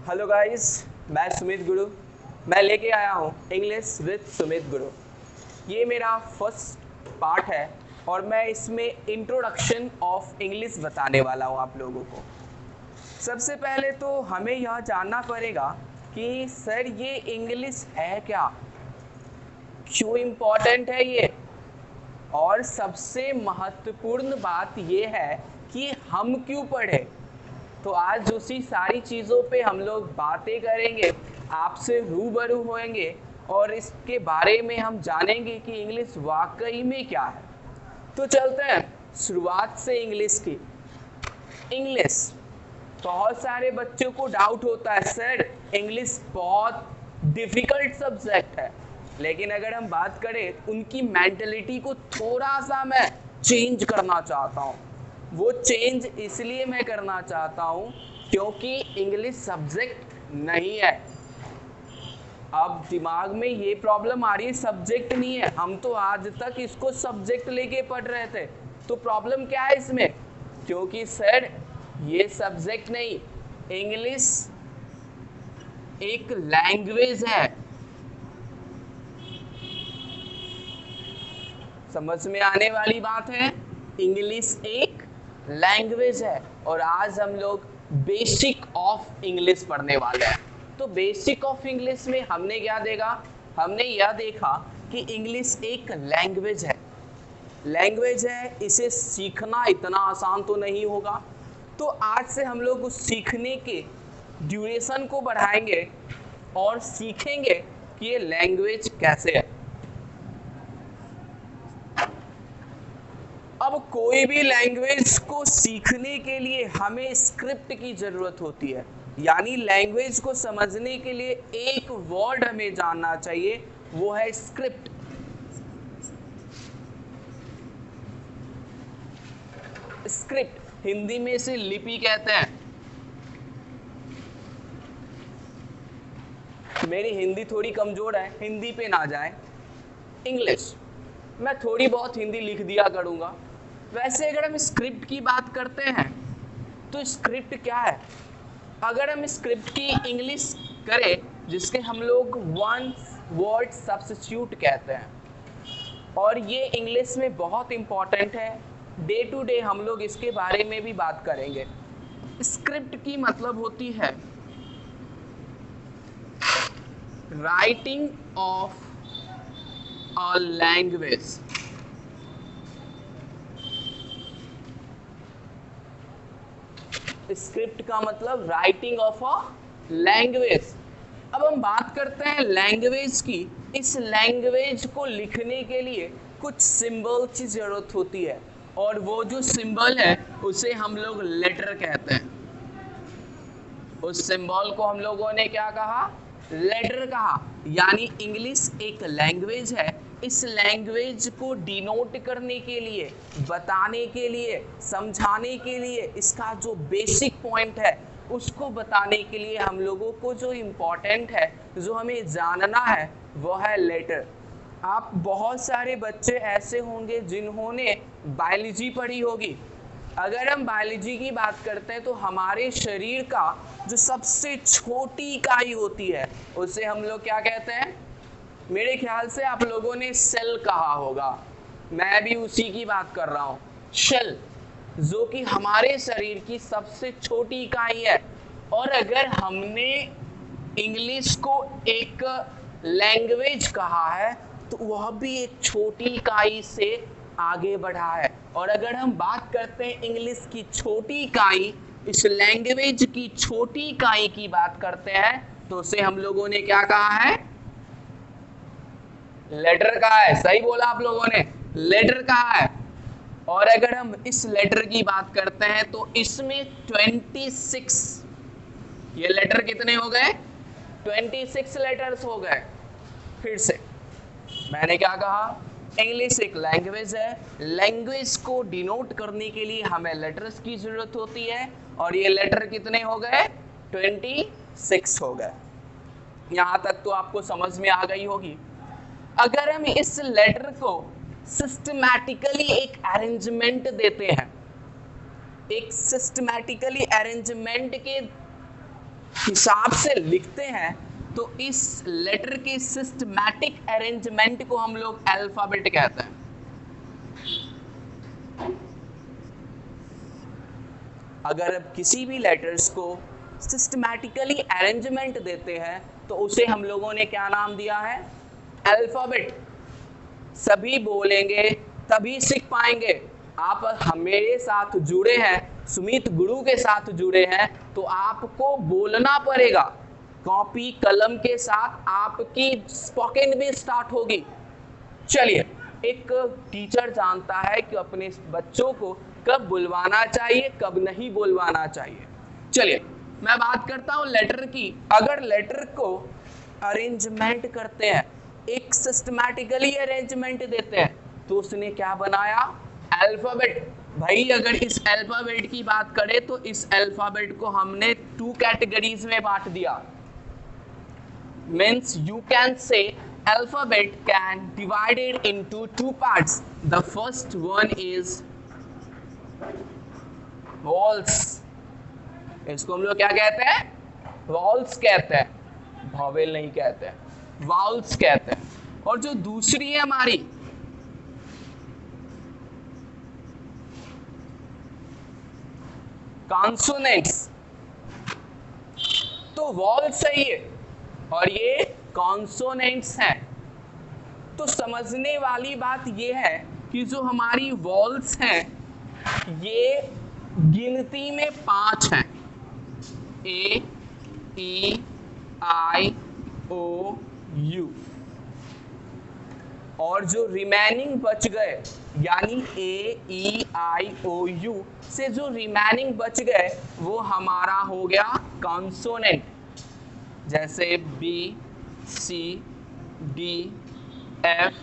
Hello guys, मैं सुमित गुरु। मैं लेके आया हूँ इंग्लिश विद सुमित गुरु। ये मेरा फर्स्ट पार्ट है और मैं इसमें इंट्रोडक्शन ऑफ इंग्लिश बताने वाला हूँ आप लोगों को। सबसे पहले तो हमें यह जानना पड़ेगा कि सर ये इंग्लिश है क्या, क्यों इम्पोर्टेंट है ये, और सबसे महत्वपूर्ण बात ये है कि हम क्यों पढ़े। तो आज उसी सारी चीज़ों पे हम लोग बातें करेंगे, आपसे रूबरू होंगे और इसके बारे में हम जानेंगे कि इंग्लिश वाकई में क्या है। तो चलते हैं शुरुआत से इंग्लिश की। इंग्लिश, बहुत सारे बच्चों को डाउट होता है सर इंग्लिश बहुत डिफिकल्ट सब्जेक्ट है, लेकिन अगर हम बात करें उनकी मेंटलिटी को थोड़ा सा मैं चेंज करना चाहता हूँ। वो चेंज इसलिए मैं करना चाहता हूँ क्योंकि इंग्लिश सब्जेक्ट नहीं है। अब दिमाग में ये प्रॉब्लम आ रही है, सब्जेक्ट नहीं है, हम तो आज तक इसको सब्जेक्ट लेके पढ़ रहे थे, तो प्रॉब्लम क्या है इसमें? क्योंकि सर ये सब्जेक्ट नहीं, इंग्लिश एक लैंग्वेज है। समझ में आने वाली बात है, इंग्लिश एक लैंग्वेज है। और आज हम लोग बेसिक ऑफ इंग्लिश पढ़ने वाले हैं। तो बेसिक ऑफ इंग्लिश में हमने क्या देखा? हमने यह देखा कि इंग्लिश एक लैंग्वेज है। लैंग्वेज है, इसे सीखना इतना आसान तो नहीं होगा। तो आज से हम लोग उस सीखने के ड्यूरेशन को बढ़ाएंगे और सीखेंगे कि ये लैंग्वेज कैसे है। अब कोई भी लैंग्वेज को सीखने के लिए हमें स्क्रिप्ट की जरूरत होती है, यानी लैंग्वेज को समझने के लिए एक वर्ड हमें जानना चाहिए, वो है स्क्रिप्ट। स्क्रिप्ट हिंदी में इसे लिपि कहते हैं। मेरी हिंदी थोड़ी कमजोर है, हिंदी पे ना जाए, इंग्लिश मैं थोड़ी बहुत हिंदी लिख दिया करूंगा। वैसे अगर हम स्क्रिप्ट की बात करते हैं तो स्क्रिप्ट क्या है? अगर हम स्क्रिप्ट की इंग्लिश करें, जिसके हम लोग वन वर्ड सब्स्टिट्यूट कहते हैं, और ये इंग्लिश में बहुत इंपॉर्टेंट है, डे टू डे हम लोग इसके बारे में भी बात करेंगे। स्क्रिप्ट की मतलब होती है writing of a language. Script का मतलब राइटिंग ऑफ अ लैंग्वेज। अब हम बात करते हैं लैंग्वेज की। इस लैंग्वेज को लिखने के लिए कुछ सिंबल की जरूरत होती है, और वो जो सिंबल है उसे हम लोग लेटर कहते हैं। उस सिंबल को हम लोगों ने क्या कहा? लेटर कहा। यानी इंग्लिश एक लैंग्वेज है, इस लैंग्वेज को डिनोट करने के लिए, बताने के लिए, समझाने के लिए, इसका जो बेसिक पॉइंट है उसको बताने के लिए हम लोगों को जो इम्पोर्टेंट है, जो हमें जानना है, वो है लेटर। आप बहुत सारे बच्चे ऐसे होंगे जिन्होंने बायोलॉजी पढ़ी होगी। अगर हम बायोलॉजी की बात करते हैं तो हमारे शरीर का जो सबसे छोटी इकाई होती है उसे हम लोग क्या कहते हैं? मेरे ख्याल से आप लोगों ने सेल कहा होगा, मैं भी उसी की बात कर रहा हूँ, सेल, जो कि हमारे शरीर की सबसे छोटी इकाई है। और अगर हमने इंग्लिश को एक लैंग्वेज कहा है तो वह भी एक छोटी इकाई से आगे बढ़ा है। और अगर हम बात करते हैं इंग्लिश की छोटी इकाई, इस लैंग्वेज की छोटी इकाई की बात करते हैं, तो उसे हम लोगों ने क्या कहा है? लेटर कहा है। सही बोला आप लोगों ने, लेटर कहा है। और अगर हम इस लेटर की बात करते हैं तो इसमें 26, ये लेटर कितने हो गए? 26 लेटर्स हो गए। फिर से मैंने क्या कहा? इंग्लिश एक लैंग्वेज है, लैंग्वेज को डिनोट करने के लिए हमें लेटर्स की जरूरत होती है, और ये लेटर कितने हो गए? 26 हो गए। यहां तक तो आपको समझ में आ गई होगी। अगर हम इस लेटर को सिस्टमैटिकली एक अरेंजमेंट देते हैं, एक सिस्टमैटिकली अरेंजमेंट के हिसाब से लिखते हैं तो इस लेटर के सिस्टमैटिक अरेंजमेंट को हम लोग अल्फाबेट कहते हैं। अगर अब किसी भी लेटर्स को सिस्टमैटिकली अरेंजमेंट देते हैं तो उसे हम लोगों ने क्या नाम दिया है? अल्फाबेट। सभी बोलेंगे तभी सीख पाएंगे। आप मेरे साथ जुड़े हैं, सुमित गुरु के साथ जुड़े हैं, तो आपको बोलना पड़ेगा। कॉपी कलम के साथ आपकी स्पोकन भी स्टार्ट होगी। चलिए, एक टीचर जानता है कि अपने बच्चों को कब बुलवाना चाहिए, कब नहीं बुलवाना चाहिए। चलिए, मैं बात करता हूं लेटर की। अगर लेटर को अरेंजमेंट करते हैं, एक सिस्टमैटिकली अरेंजमेंट देते हैं, तो उसने क्या बनाया? अल्फाबेट। भाई अगर इस अल्फाबेट की बात करें तो इस अल्फाबेट को हमने 2 कैटेगरीज में बांट दिया। Means you can say alphabet can divided into 2 parts. The first one is vowels. इसको हम लोग क्या कहते हैं? vowels कहते हैं, vowel नहीं कहते हैं, vowels कहते हैं। और जो दूसरी है हमारी consonants, तो vowel सही है और ये कॉन्सोनेंट्स हैं। तो समझने वाली बात ये है कि जो हमारी वॉल्स हैं ये गिनती में 5 हैं। ए, ई, आई, ओ, यू। और जो रिमेनिंग बच गए, यानी ए, ई, आई, ओ, यू से जो रिमेनिंग बच गए वो हमारा हो गया कॉन्सोनेंट। जैसे बी, सी, डी, एफ।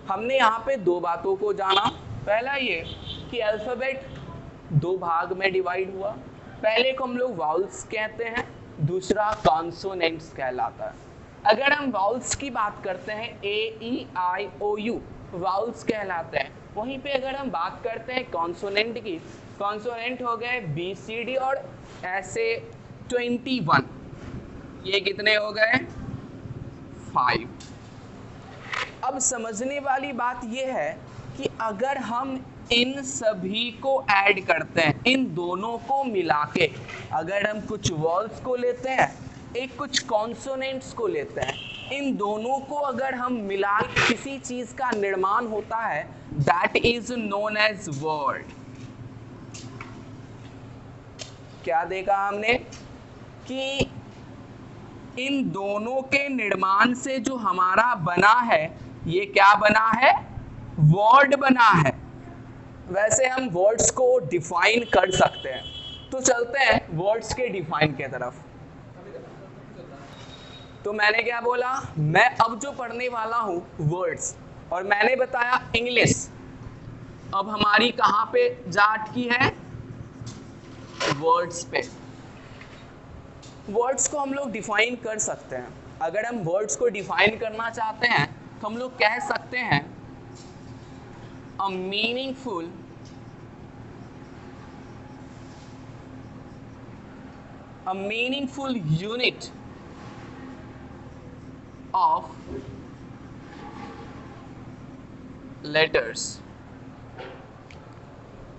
हमने यहाँ पे 2 बातों को जाना। पहला ये कि अल्फाबेट 2 भाग में डिवाइड हुआ। पहले को हम लोग वाउल्स कहते हैं, दूसरा कॉन्सोनेंट्स कहलाता है। अगर हम वाउल्स की बात करते हैं, ए, ई, आई, ओ, यू वाउल्स कहलाते हैं। वहीं पे अगर हम बात करते हैं कॉन्सोनेंट की, कॉन्सोनेंट हो गए बी, सी, डी और ऐसे 21। ये कितने हो गए? 5। अब समझने वाली बात यह है कि अगर हम इन सभी को ऐड करते हैं, इन दोनों को मिला के, अगर हम कुछ वॉल्स को लेते हैं, एक कुछ कॉन्सोनेंट्स को लेते हैं, इन दोनों को अगर हम मिला किसी चीज का निर्माण होता है, that is known as word. क्या देखा हमने कि इन दोनों के निर्माण से जो हमारा बना है, ये क्या बना है? वर्ड बना है। वैसे हम वर्ड्स को डिफाइन कर सकते हैं, तो चलते हैं वर्ड्स के डिफाइन के तरफ। तो मैंने क्या बोला? मैं अब जो पढ़ने वाला हूं वर्ड्स, और मैंने बताया इंग्लिश। अब हमारी कहां पे जा अटकी है? वर्ड्स पे। वर्ड्स को हम लोग डिफाइन कर सकते हैं। अगर हम वर्ड्स को डिफाइन करना चाहते हैं तो हम लोग कह सकते हैं a meaningful unit of letters.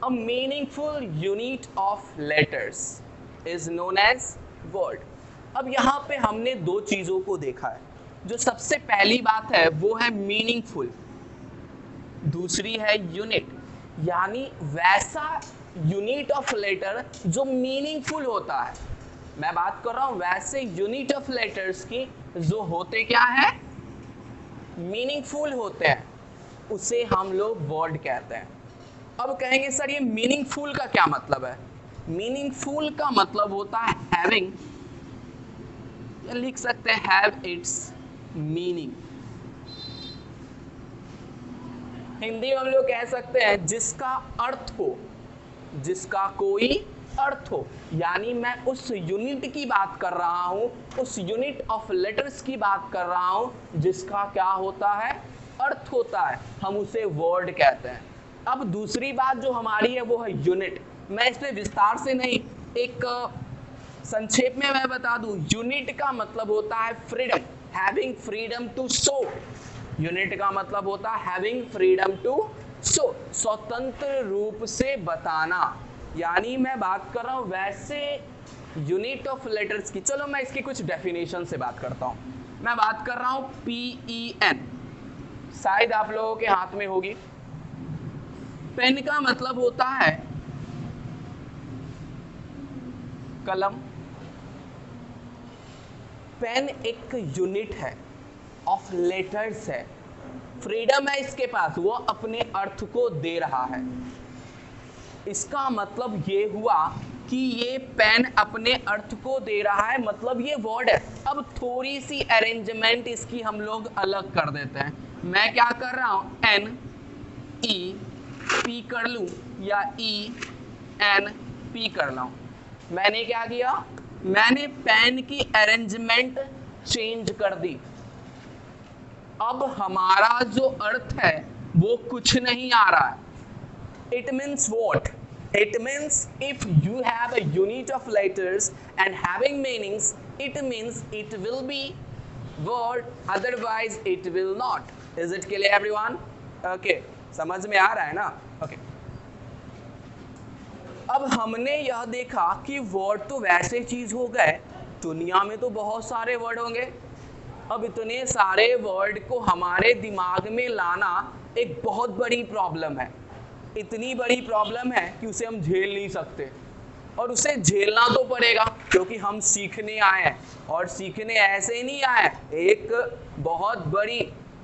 A meaningful unit of letters is known as word. अब यहाँ पे हमने 2 चीजों को देखा है। जो सबसे पहली बात है वो है मीनिंगफुल, दूसरी है यूनिट, यानी वैसा यूनिट ऑफ लेटर जो मीनिंगफुल होता है। मैं बात कर रहा हूँ वैसे यूनिट ऑफ लेटर्स की जो होते क्या है? मीनिंगफुल होते हैं, उसे हम लोग वर्ड कहते हैं। अब कहेंगे सर ये मीनिंगफुल का क्या मतलब है? मीनिंगफुल का मतलब होता है हैविंग, या लिख सकते हैं हैव इट्स मीनिंग। हिंदी में हम लोग कह सकते हैं जिसका अर्थ हो, जिसका कोई अर्थ हो। यानी मैं उस यूनिट की बात कर रहा हूं, उस यूनिट ऑफ लेटर्स की बात कर रहा हूं जिसका क्या होता है? अर्थ होता है, हम उसे वर्ड कहते हैं। अब दूसरी बात जो हमारी है वो है यूनिट। मैं इस पे विस्तार से नहीं, एक संक्षेप में मैं बता दूं, यूनिट का मतलब होता है freedom, having freedom to show. Unit का मतलब होता है हैविंग फ्रीडम टू शो, स्वतंत्र रूप से बताना। यानी मैं बात कर रहा हूं वैसे यूनिट ऑफ लेटर्स की। चलो मैं इसकी कुछ डेफिनेशन से बात करता हूं। मैं बात कर रहा हूं PEN, शायद आप लोगों के हाथ में होगी। पेन का मतलब होता है कलम। पेन एक यूनिट है, ऑफ लेटर्स है, फ्रीडम है इसके पास, वो अपने अर्थ को दे रहा है। इसका मतलब ये हुआ कि ये पेन अपने अर्थ को दे रहा है, मतलब ये वर्ड है। अब थोड़ी सी अरेंजमेंट इसकी हम लोग अलग कर देते हैं। मैं क्या कर रहा हूं, NEP कर लूं या ENP कर लूं। मैंने क्या किया, मैंने पेन की अरेंजमेंट चेंज कर दी। अब हमारा जो अर्थ है वो कुछ नहीं आ रहा है। It means what? It means if you have a unit of letters and having meanings, it means it will be word, otherwise it will not. Is it clear everyone? Okay, समझ में आ रहा है ना? Okay. अब हमने यह देखा कि वर्ड तो वैसे चीज हो गए, दुनिया में तो बहुत सारे वर्ड होंगे। अब इतने सारे वर्ड को हमारे दिमाग में लाना एक बहुत बड़ी प्रॉब्लम है। इतनी बड़ी प्रॉब्लम है कि उसे हम झेल नहीं सकते, और उसे झेलना तो पड़ेगा क्योंकि हम सीखने आए हैं, और सीखने ऐसे ही नहीं आए, एक बहुत बड़ी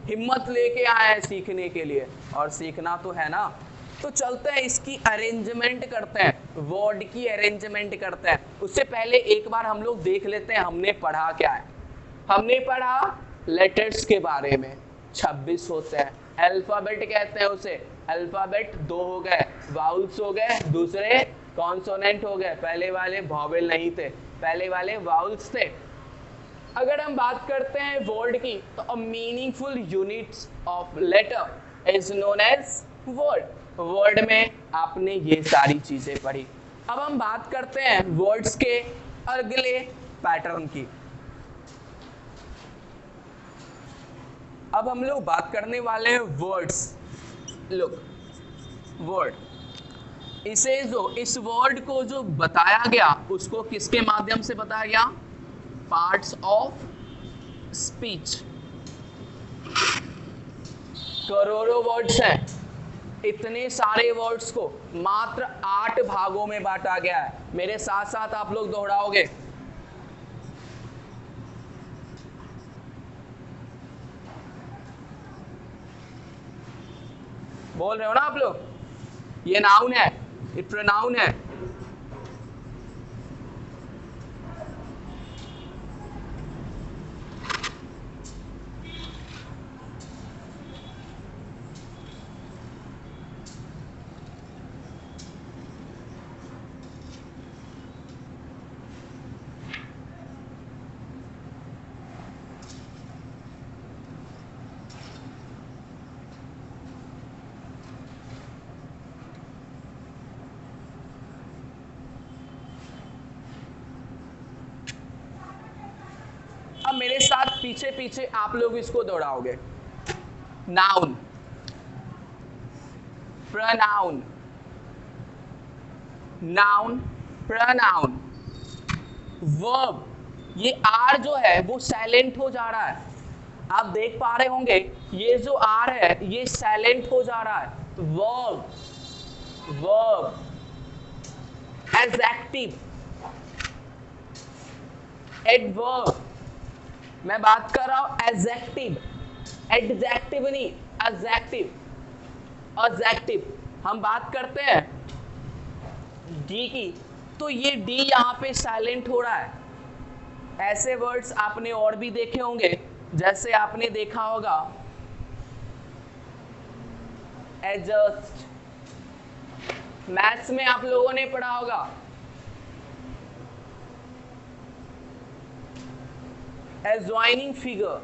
हिम्मत लेके आए हैं सीखने के लिए, और सीखना तो है ना। तो चलते हैं इसकी अरेंजमेंट करते हैं, वर्ड की अरेंजमेंट करते हैं। उससे पहले एक बार हम लोग देख लेते हैं हमने पढ़ा क्या है। हमने पढ़ा लेटर्स के बारे में, 26 होते हैं। अल्फाबेट कहते हैं उसे, अल्फाबेट 2 हो गए, वाउल्स हो गए, दूसरे कॉन्सोनेंट हो गए। पहले वाले वॉवेल नहीं थे, पहले वाले वाउल्स थे। अगर हम बात करते हैं वर्ड की, तो a meaningful units of letter is known as word. Word में आपने ये सारी चीजें पढ़ी। अब हम बात करते हैं वर्ड्स के अगले पैटर्न की। अब हम लोग बात करने वाले हैं वर्ड्स। लुक, वर्ड, इसे जो इस वर्ड को जो बताया गया उसको किसके माध्यम से बताया गया, पार्ट्स ऑफ स्पीच। करोड़ों वर्ड्स हैं, इतने सारे वर्ड्स को मात्र 8 भागों में बांटा गया है। मेरे साथ साथ आप लोग दोहराओगे। बोल रहे हो ना आप लोग? ये नाउन है, ये प्रोनाउन है। अब मेरे साथ पीछे पीछे आप लोग इसको दोहराओगे। Noun, pronoun, noun, pronoun, verb. ये आर जो है वो साइलेंट हो जा रहा है, आप देख पा रहे होंगे। ये जो आर है ये साइलेंट हो जा रहा है। Verb, verb, adjective, adverb. मैं बात कर रहा हूं एडजेक्टिव, एडजेक्टिव नहीं, एडजेक्टिव, एडजेक्टिव। हम बात करते हैं डी की, तो ये डी यहां पे साइलेंट हो रहा है। ऐसे वर्ड्स आपने और भी देखे होंगे, जैसे आपने देखा होगा एडजस्ट, मैथ्स में आप लोगों ने पढ़ा होगा। एडजॉइनिंग फिगर,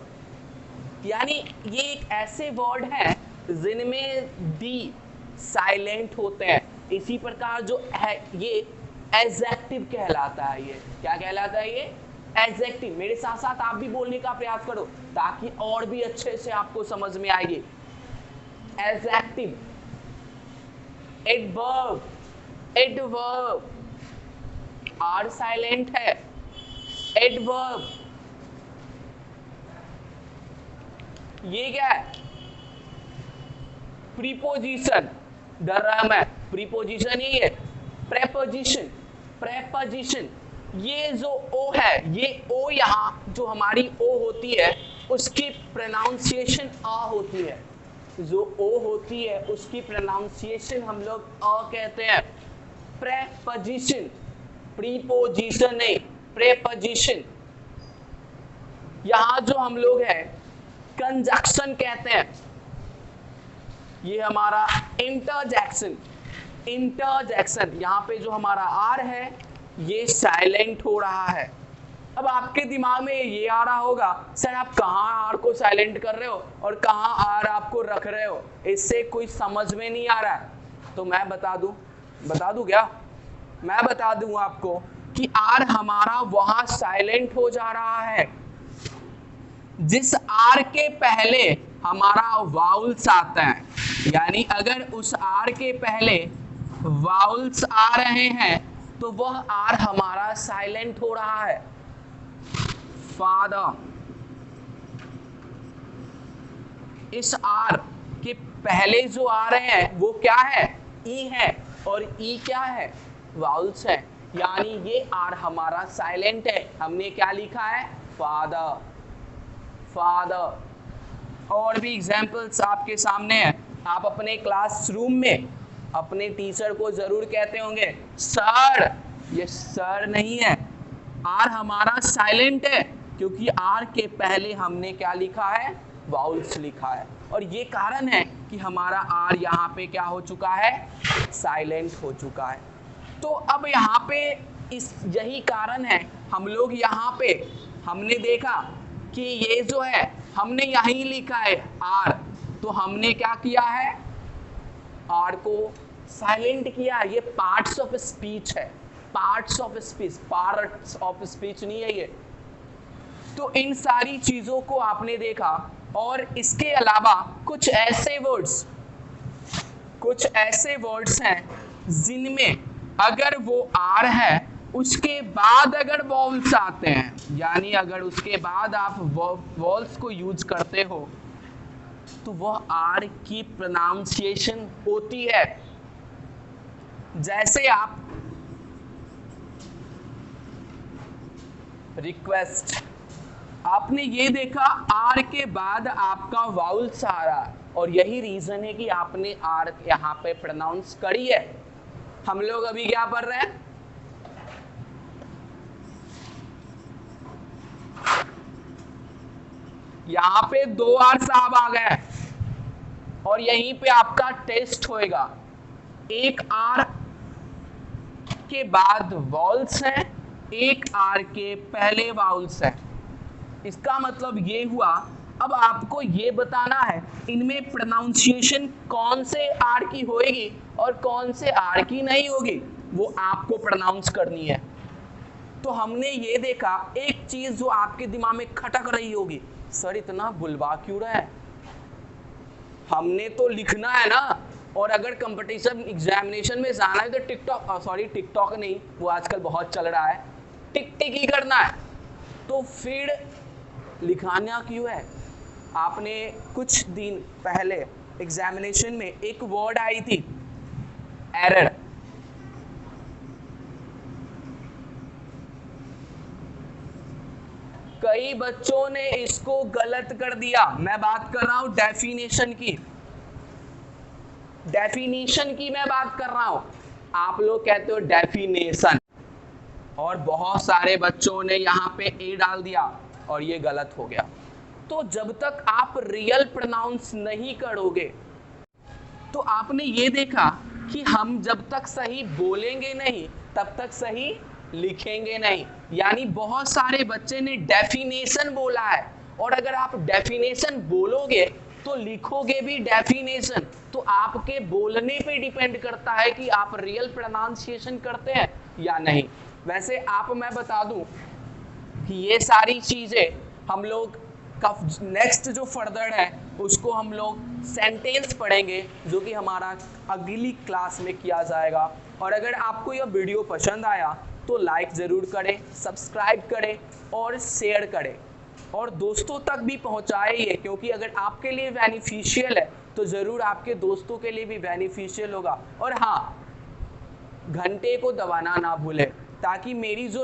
यानी ये एक ऐसे वर्ड हैं जिनमें डी साइलेंट होते हैं। इसी प्रकार जो है ये एडजेक्टिव कहलाता है। ये क्या कहलाता है? ये एडजेक्टिव। मेरे साथ साथ आप भी बोलने का प्रयास करो ताकि और भी अच्छे से आपको समझ में आएगी। Adjective, adverb, adverb, are silent है। एडवर्ब ये क्या है? प्रीपोजिशन, डर रहा मैं, प्रीपोजिशन यही है। प्रेपोजिशन, प्रेपोजिशन, ये जो ओ है, ये ओ यहाँ जो हमारी ओ होती है उसकी प्रोनाउंसिएशन आ होती है। जो ओ होती है उसकी प्रोनाउंसिएशन हम लोग अ कहते हैं। प्रेपोजिशन, प्रीपोजिशन नहीं, प्रेपोजिशन। यहां जो हम लोग है कंजक्शन कहते हैं। ये हमारा इंटरजेक्शन, इंटरजेक्शन, यहाँ पे जो हमारा आर है ये साइलेंट हो रहा है। अब आपके दिमाग में ये आ रहा होगा, सर आप कहाँ आर को साइलेंट कर रहे हो और कहाँ आर आपको रख रहे हो, इससे कोई समझ में नहीं आ रहा है। तो मैं बता दूं क्या? मैं बता दूं आपको कि आर हमारा वहां साइलेंट हो जा रहा है जिस आर के पहले हमारा वाउल्स आता है। यानी अगर उस आर के पहले वाउल्स आ रहे हैं तो वह आर हमारा साइलेंट हो रहा है। फादर, इस आर के पहले जो आ रहे हैं वो क्या है? ई है, और ई क्या है? वाउल्स है। यानी ये आर हमारा साइलेंट है। हमने क्या लिखा है? Father, father. और भी एग्जाम्पल्स आपके सामने है। आप अपने क्लासरूम में अपने टीचर को जरूर कहते होंगे सर। ये सर नहीं है, आर हमारा साइलेंट है क्योंकि आर के पहले हमने क्या लिखा है? वाउल्स लिखा है। और ये कारण है कि हमारा आर यहाँ पे क्या हो चुका है? साइलेंट हो चुका है। तो अब यहाँ पे यही कारण है, हम लोग यहाँ पे हमने देखा कि ये जो है हमने यहीं लिखा है आर, तो हमने क्या किया है? आर को साइलेंट किया। ये पार्ट्स ऑफ स्पीच है, parts of speech, parts of speech नहीं है ये। तो इन सारी चीजों को आपने देखा। और इसके अलावा कुछ ऐसे वर्ड्स हैं जिनमें अगर वो आर है उसके बाद अगर वॉल्स आते हैं, यानी अगर उसके बाद आप वॉल्स को यूज करते हो तो वह आर की प्रोनाउंसिएशन होती है। जैसे आप रिक्वेस्ट, आपने ये देखा आर के बाद आपका वाउल्स आ रहा है और यही रीजन है कि आपने आर यहाँ पे प्रोनाउंस करी है। हम लोग अभी क्या पढ़ रहे हैं? यहाँ पे 2 आर साहब आ गए और यहीं पे आपका टेस्ट होएगा। एक आर के बाद वॉल्स है, एक आर के पहले वाउल्स है। इसका मतलब ये हुआ, अब आपको ये बताना है इनमें प्रोनाउंसिएशन कौन से आर की होएगी और कौन से आर की नहीं होगी, वो आपको प्रोनाउंस करनी है। तो हमने ये देखा एक चीज जो आपके दिमाग में खटक रही होगी, सर इतना बुलवा क्यों रहा है? हमने तो लिखना है ना, और अगर कंपटीशन एग्जामिनेशन में जाना है तो टिकटॉक नहीं, वो आजकल बहुत चल रहा है, टिक टिक ही करना है। तो फिर लिखाना क्यों है? आपने कुछ दिन पहले एग्जामिनेशन में एक वर्ड आई थी एरर। कई बच्चों ने इसको गलत कर दिया। मैं बात कर रहा हूं डेफिनेशन की, डेफिनेशन की मैं बात कर रहा हूं। आप लोग कहते हो डेफिनेशन, और बहुत सारे बच्चों ने यहाँ पे ए डाल दिया और ये गलत हो गया। तो जब तक आप रियल प्रोनाउंस नहीं करोगे, तो आपने ये देखा कि हम जब तक सही बोलेंगे नहीं तब तक सही लिखेंगे नहीं। यानी बहुत सारे बच्चे ने डेफिनेशन बोला है, और अगर आप डेफिनेशन बोलोगे तो लिखोगे भी डेफिनेशन। तो आपके बोलने पे डिपेंड करता है कि आप रियल प्रोनाउंसिएशन करते हैं या नहीं। वैसे आप मैं बता दूं कि ये सारी चीजें हम लोग का नेक्स्ट जो फर्दर है उसको हम लोग सेंटेंस पढ़ेंगे, जो कि हमारा अगली क्लास में किया जाएगा। और अगर आपको यह वीडियो पसंद आया तो लाइक ज़रूर करें, सब्सक्राइब करें और शेयर करें और दोस्तों तक भी पहुंचाए ये, क्योंकि अगर आपके लिए बेनिफिशियल है तो ज़रूर आपके दोस्तों के लिए भी बेनिफिशियल होगा। और हाँ, घंटे को दबाना ना भूलें ताकि मेरी जो